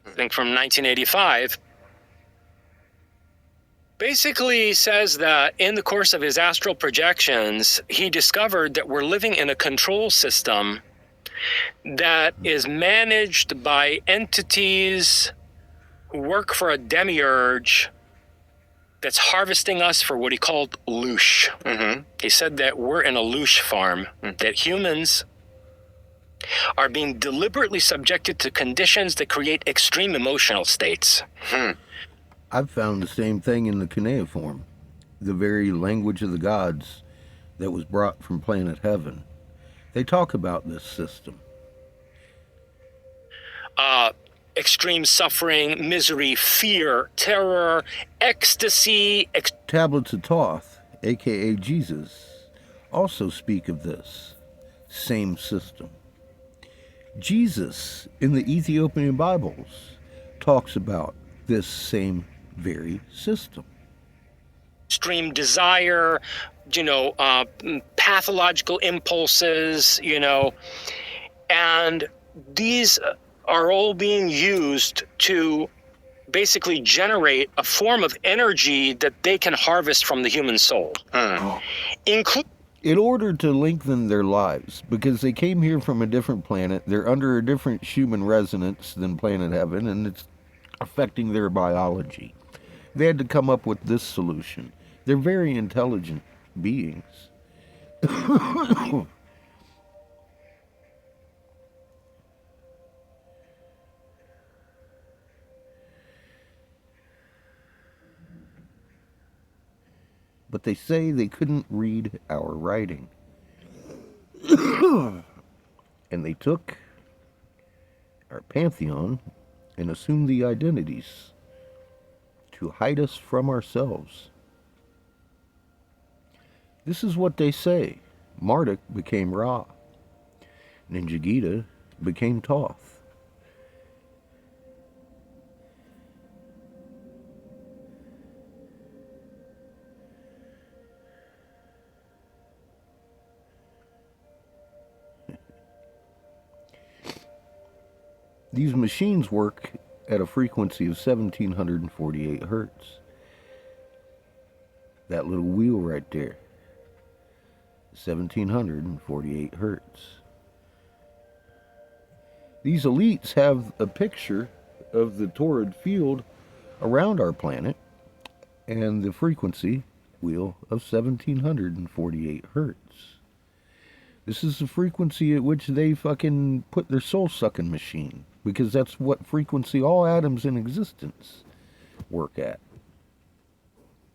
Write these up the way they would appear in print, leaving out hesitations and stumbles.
I think from 1985, basically says that in the course of his astral projections, he discovered that we're living in a control system that is managed by entities who work for a demiurge that's harvesting us for what he called loosh. Mm-hmm. He said that we're in a loosh farm, that humans are being deliberately subjected to conditions that create extreme emotional states. I've found the same thing in the cuneiform, the very language of the gods that was brought from planet Heaven. They talk about this system. Extreme suffering, misery, fear, terror, ecstasy. Tablets of Thoth, aka Jesus, also speak of this same system. Jesus, in the Ethiopian Bibles, talks about this same very system. Extreme desire, pathological impulses, and these are all being used to basically generate a form of energy that they can harvest from the human soul. In order to lengthen their lives, because they came here from a different planet, they're under a different human resonance than planet Heaven, and it's affecting their biology. They had to come up with this solution. They're very intelligent beings. But they say they couldn't read our writing. And they took our pantheon and assumed the identities to hide us from ourselves. This is what they say. Marduk became Ra. Ninjagita became Thoth. These machines work at a frequency of 1748 hertz. That little wheel right there, 1748 hertz. These elites have a picture of the torrid field around our planet and the frequency wheel of 1748 hertz. This is the frequency at which they fucking put their soul-sucking machine, because that's what frequency all atoms in existence work at.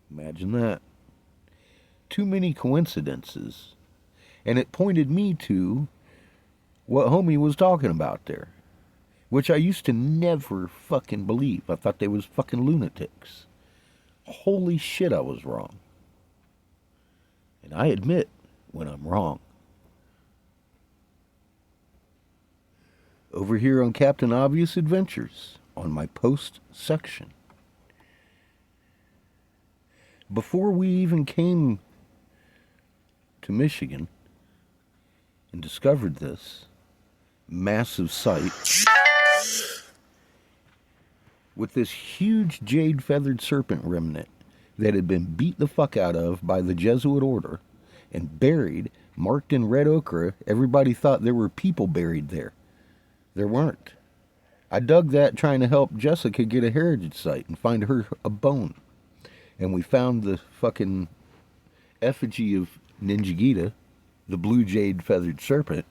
Imagine that. Too many coincidences. And it pointed me to what homie was talking about there, which I used to never fucking believe. I thought they was fucking lunatics. Holy shit, I was wrong. And I admit when I'm wrong. Over here on Captain Obvious Adventures, on my post section. Before we even came to Michigan and discovered this massive site with this huge jade feathered serpent remnant that had been beat the fuck out of by the Jesuit order and buried, marked in red ochre, everybody thought there were people buried there. There weren't. I dug that trying to help Jessica get a heritage site and find her a bone. And we found the fucking effigy of Ninjagita, the blue jade feathered serpent,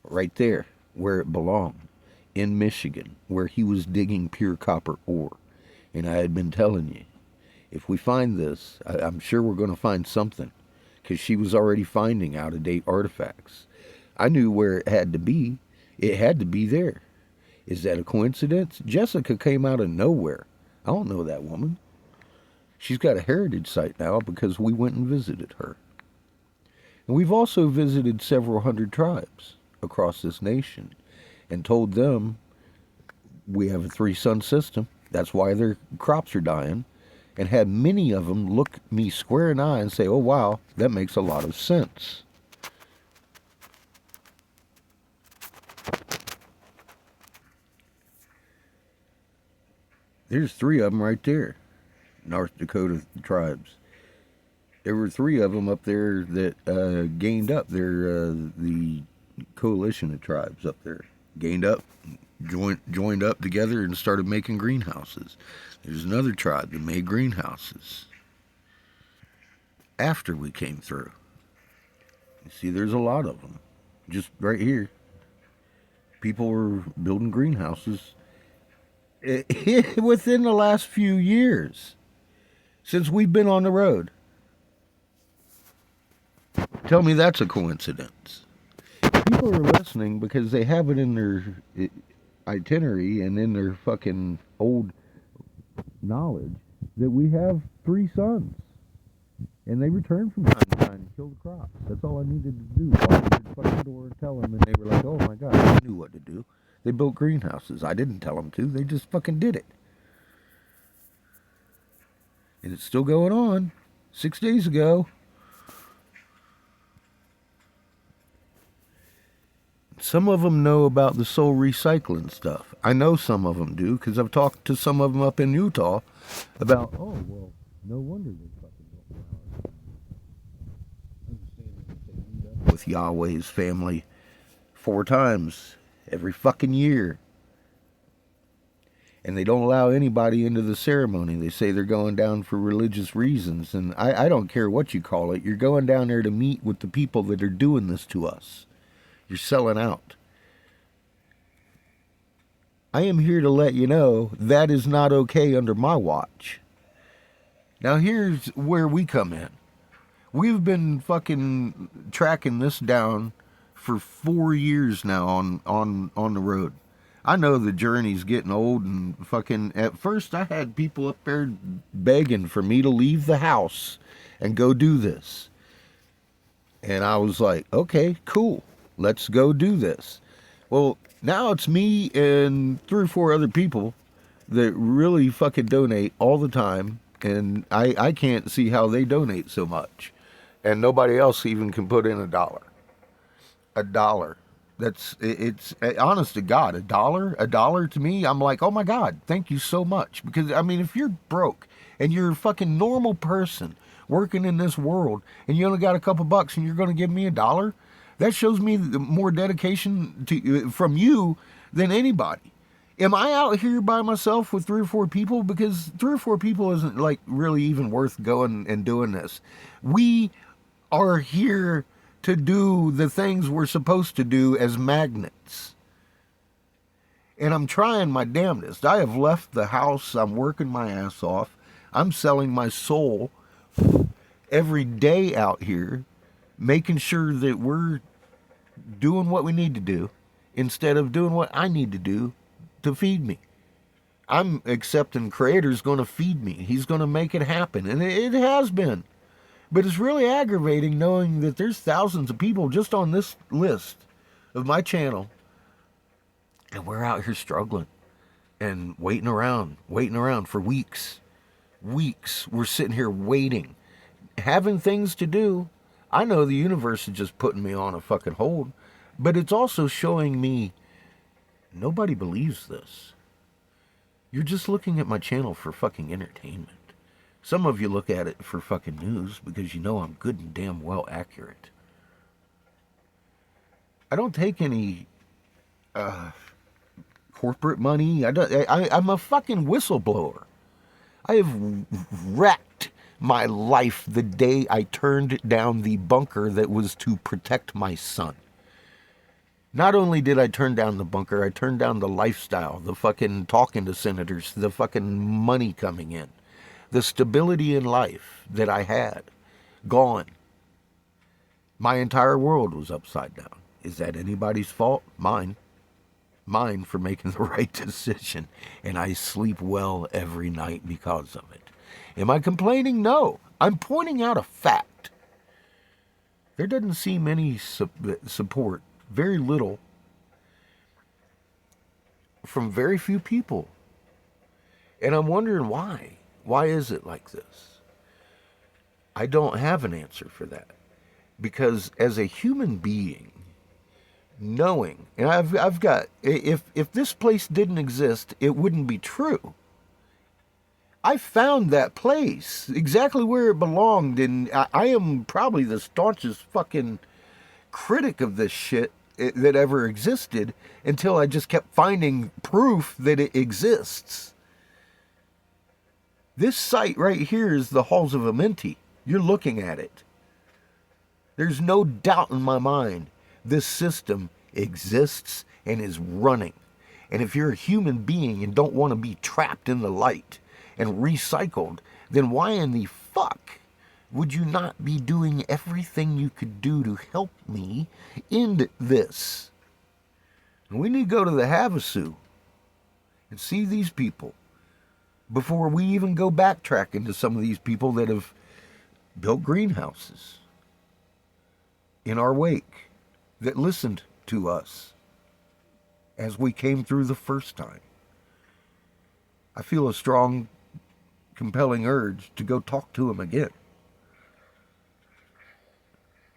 right there where it belonged, in Michigan, where he was digging pure copper ore. And I had been telling you, if we find this, I'm sure we're going to find something, because she was already finding out-of-date artifacts. I knew where it had to be. It had to be there. Is that a coincidence? Jessica came out of nowhere. I don't know that woman. She's got a heritage site now because we went and visited her. And we've also visited several hundred tribes across this nation and told them we have a 3-sun system. That's why their crops are dying. And had many of them look me square in the eye and say, oh wow, that makes a lot of sense. There's 3 of them right there. North Dakota tribes. There were 3 of them up there that gained up. They're the coalition of tribes up there. Gained up, joined up together and started making greenhouses. There's another tribe that made greenhouses after we came through. You see, there's a lot of them. Just right here. People were building greenhouses within the last few years since we've been on the road. Tell me that's a coincidence. People are listening because they have it in their itinerary and in their fucking old knowledge that we have 3 sons. And they returned from time to time and killed the crops. That's all I needed to do. Walk to the fucking door and tell them, and they were like, oh my God, I knew what to do. They built greenhouses. I didn't tell them to. They just fucking did it. And it's still going on. 6 days ago. Some of them know about the soul recycling stuff. I know some of them do because I've talked to some of them up in Utah about, oh, well, no wonder they fucking don't know. With Yahweh's family 4 times every fucking year. And they don't allow anybody into the ceremony. They say they're going down for religious reasons. And I don't care what you call it. You're going down there to meet with the people that are doing this to us. You're selling out. I am here to let you know that is not okay under my watch. Now here's where we come in. We've been fucking tracking this down for 4 years now on the road. I know the journey's getting old and fucking... At first I had people up there begging for me to leave the house and go do this. And I was like, okay, cool. Let's go do this. Well, now it's me and 3 or 4 other people that really fucking donate all the time. And I can't see how they donate so much. And nobody else even can put in $1. $1. It's honest to God, $1 to me, I'm like, oh my God, thank you so much. Because, I mean, if you're broke and you're a fucking normal person working in this world and you only got a couple bucks and you're going to give me $1, that shows me more dedication from you than anybody. Am I out here by myself with 3 or 4 people? Because 3 or 4 people isn't like really even worth going and doing this. We are here to do the things we're supposed to do as magnets. And I'm trying my damnedest. I have left the house. I'm working my ass off. I'm selling my soul every day out here, making sure that we're doing what we need to do instead of doing what I need to do to feed me. I'm accepting Creator's going to feed me. He's going to make it happen. And it has been. But it's really aggravating knowing that there's thousands of people just on this list of my channel. And we're out here struggling and waiting around for weeks. Weeks. We're sitting here waiting, having things to do. I know the universe is just putting me on a fucking hold, but it's also showing me nobody believes this. You're just looking at my channel for fucking entertainment. Some of you look at it for fucking news because you know I'm good and damn well accurate. I don't take any corporate money. I'm a fucking whistleblower. I have wrecked my life the day I turned down the bunker that was to protect my son. Not only did I turn down the bunker, I turned down the lifestyle, the fucking talking to senators, the fucking money coming in. The stability in life that I had, gone. My entire world was upside down. Is that anybody's fault? Mine. Mine for making the right decision. And I sleep well every night because of it. Am I complaining? No. I'm pointing out a fact. There doesn't seem any support, very little, from very few people. And I'm wondering why. Why is it like this? I don't have an answer for that. Because as a human being, knowing, and I've got, if this place didn't exist, it wouldn't be true. I found that place exactly where it belonged, and I am probably the staunchest fucking critic of this shit that ever existed until I just kept finding proof that it exists. This site right here is the Halls of Amenti. You're looking at it. There's no doubt in my mind this system exists and is running. And if you're a human being and don't want to be trapped in the light and recycled, then why in the fuck would you not be doing everything you could do to help me end this? And we need to go to the Havasu and see these people before we even go backtracking to some of these people that have built greenhouses in our wake, that listened to us as we came through the first time. I feel a strong, compelling urge to go talk to them again.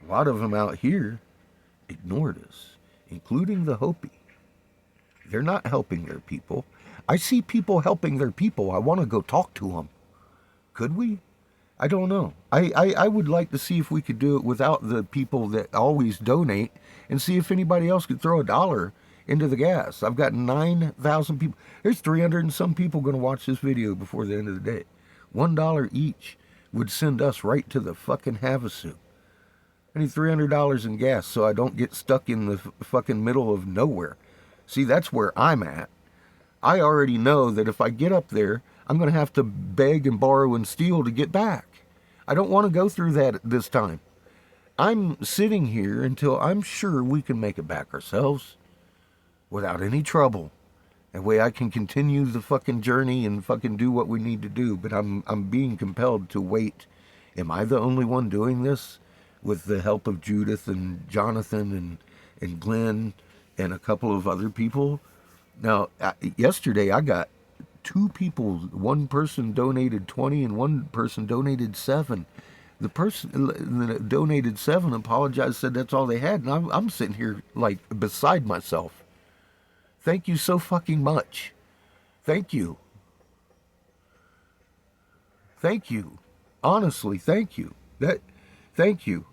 A lot of them out here ignored us, including the Hopi. They're not helping their people. I see people helping their people. I want to go talk to them. Could we? I don't know. I would like to see if we could do it without the people that always donate, and see if anybody else could throw $1 into the gas. I've got 9,000 people. There's 300 and some people going to watch this video before the end of the day. $1 each would send us right to the fucking Havasu. I need $300 in gas so I don't get stuck in the fucking middle of nowhere. See, that's where I'm at. I already know that if I get up there, I'm going to have to beg and borrow and steal to get back. I don't want to go through that this time. I'm sitting here until I'm sure we can make it back ourselves without any trouble. That way I can continue the fucking journey and fucking do what we need to do. But I'm being compelled to wait. Am I the only one doing this? With the help of Judith and Jonathan and Glenn and a couple of other people? Now, yesterday I got 2 people. One person donated 20 and one person donated 7. The person that donated 7 apologized, said that's all they had, and I'm sitting here like beside myself. Thank you so fucking much. Thank you. Thank you. Honestly, thank you. Thank you.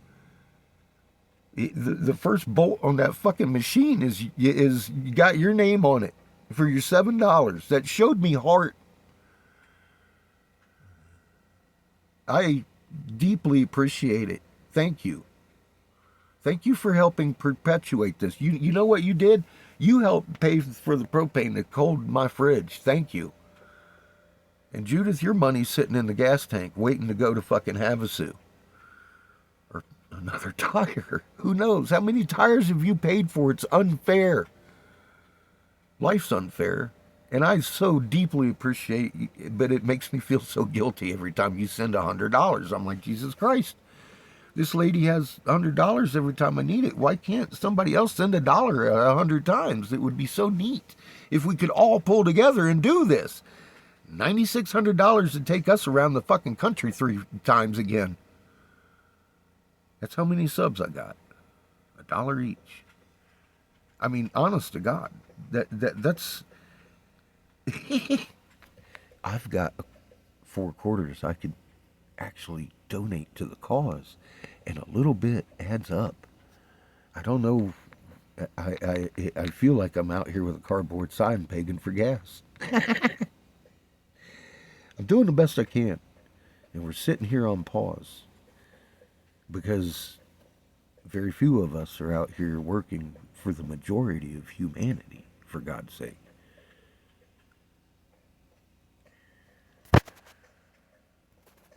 The first bolt on that fucking machine is you got your name on it for your $7. That showed me heart. I deeply appreciate it. Thank you. Thank you for helping perpetuate this. You know what you did? You helped pay for the propane that cooled my fridge. Thank you. And Judith, your money's sitting in the gas tank waiting to go to fucking Havasu. Or another tire. Who knows? How many tires have you paid for? It's unfair. Life's unfair. And I so deeply appreciate it, but it makes me feel so guilty every time you send $100. I'm like, Jesus Christ. This lady has $100 every time I need it. Why can't somebody else send $1 100 times? It would be so neat if we could all pull together and do this. $9,600 to take us around the fucking country 3 times again. That's how many subs I got. $1 each. I mean, honest to God, that's. I've got 4 quarters I could actually donate to the cause, and a little bit adds up. I don't know. I feel like I'm out here with a cardboard sign begging for gas. I'm doing the best I can, and we're sitting here on pause because very few of us are out here working for the majority of humanity, for God's sake.